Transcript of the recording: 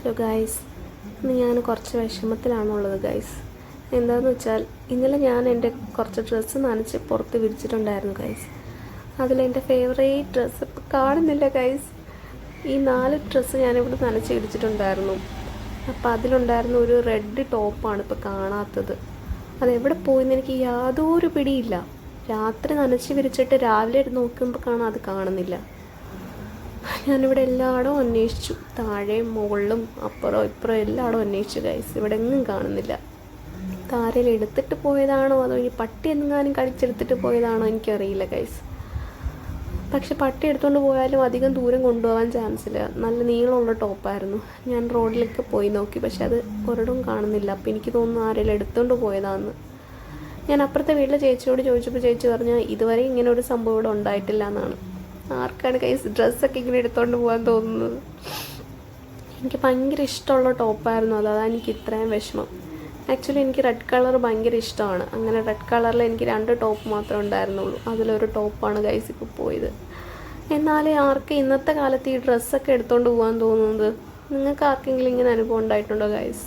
Hello guys, ഇന്ന് ഞാൻ കുറച്ച് വിഷമത്തിലാണുള്ളത് ഗൈസ്. എന്താണെന്ന് വെച്ചാൽ ഇന്നലെ ഞാൻ എൻ്റെ കുറച്ച് ഡ്രസ്സ് നനച്ച് പുറത്ത് വിരിച്ചിട്ടുണ്ടായിരുന്നു ഗൈസ്. അതിലെൻ്റെ ഫേവറേറ്റ് ഡ്രസ്സ് ഇപ്പോൾ കാണുന്നില്ല ഗൈസ്. ഈ 4 ഡ്രസ്സ് ഞാനിവിടെ നനച്ച് ഇടിച്ചിട്ടുണ്ടായിരുന്നു. അപ്പോൾ അതിലുണ്ടായിരുന്ന ഒരു റെഡ് ടോപ്പാണ് ഇപ്പോൾ കാണാത്തത്. അതെവിടെ പോയെന്ന് എനിക്ക് യാതൊരു പിടിയില്ല. രാത്രി നനച്ച് വിരിച്ചിട്ട് രാവിലെ നോക്കുമ്പോൾ അത് കാണുന്നില്ല. ഞാനിവിടെ എല്ലായിടവും അന്വേഷിച്ചു, താഴെയും മുകളിലും അപ്പുറം ഇപ്പുറം എല്ലായിടവും അന്വേഷിച്ചു ഗൈസ്. ഇവിടെ എങ്ങും കാണുന്നില്ല. താരയിൽ എടുത്തിട്ട് പോയതാണോ അതോ ഈ പട്ടി എങ്ങാനും കടിച്ചെടുത്തിട്ട് പോയതാണോ എനിക്കറിയില്ല ഗൈസ്. പക്ഷെ പട്ടി എടുത്തുകൊണ്ട് പോയാലും അധികം ദൂരം കൊണ്ടുപോകാൻ ചാൻസ് ഇല്ല. നല്ല നീളമുള്ള ടോപ്പായിരുന്നു. ഞാൻ റോഡിലേക്ക് പോയി നോക്കി, പക്ഷെ അത് ഒരിടവും കാണുന്നില്ല. അപ്പോൾ എനിക്ക് തോന്നുന്നു ആരെങ്കിലും എടുത്തുകൊണ്ട് പോയതാണെന്ന്. ഞാൻ അപ്പുറത്തെ വീട്ടിലെ ചേച്ചിയോട് ചോദിച്ചപ്പോൾ ചേച്ചി പറഞ്ഞാൽ ഇതുവരെ ഇങ്ങനെ ഒരു സംഭവം ഇവിടെ ഉണ്ടായിട്ടില്ല എന്നാണ്. ആർക്കാണ് ഗൈസ് ഡ്രസ്സൊക്കെ ഇങ്ങനെ എടുത്തുകൊണ്ട് പോകാൻ തോന്നുന്നത്? എനിക്ക് ഭയങ്കര ഇഷ്ടമുള്ള ടോപ്പായിരുന്നു അതാണ് എനിക്ക് ഇത്രയും വിഷമം. ആക്ച്വലി എനിക്ക് റെഡ് കളർ ഭയങ്കര ഇഷ്ടമാണ്. അങ്ങനെ റെഡ് കളറിൽ എനിക്ക് 2 ടോപ്പ് മാത്രമേ ഉണ്ടായിരുന്നുള്ളൂ. അതിലൊരു ടോപ്പാണ് ഗൈസ് ഇപ്പോൾ പോയത്. എന്നാലേ ആർക്ക് ഇന്നത്തെ കാലത്ത് ഈ ഡ്രസ്സൊക്കെ എടുത്തുകൊണ്ട് പോകാൻ തോന്നുന്നത്? നിങ്ങൾക്ക് ആർക്കെങ്കിലും ഇങ്ങനെ അനുഭവം ഉണ്ടായിട്ടുണ്ടോ ഗൈസ്?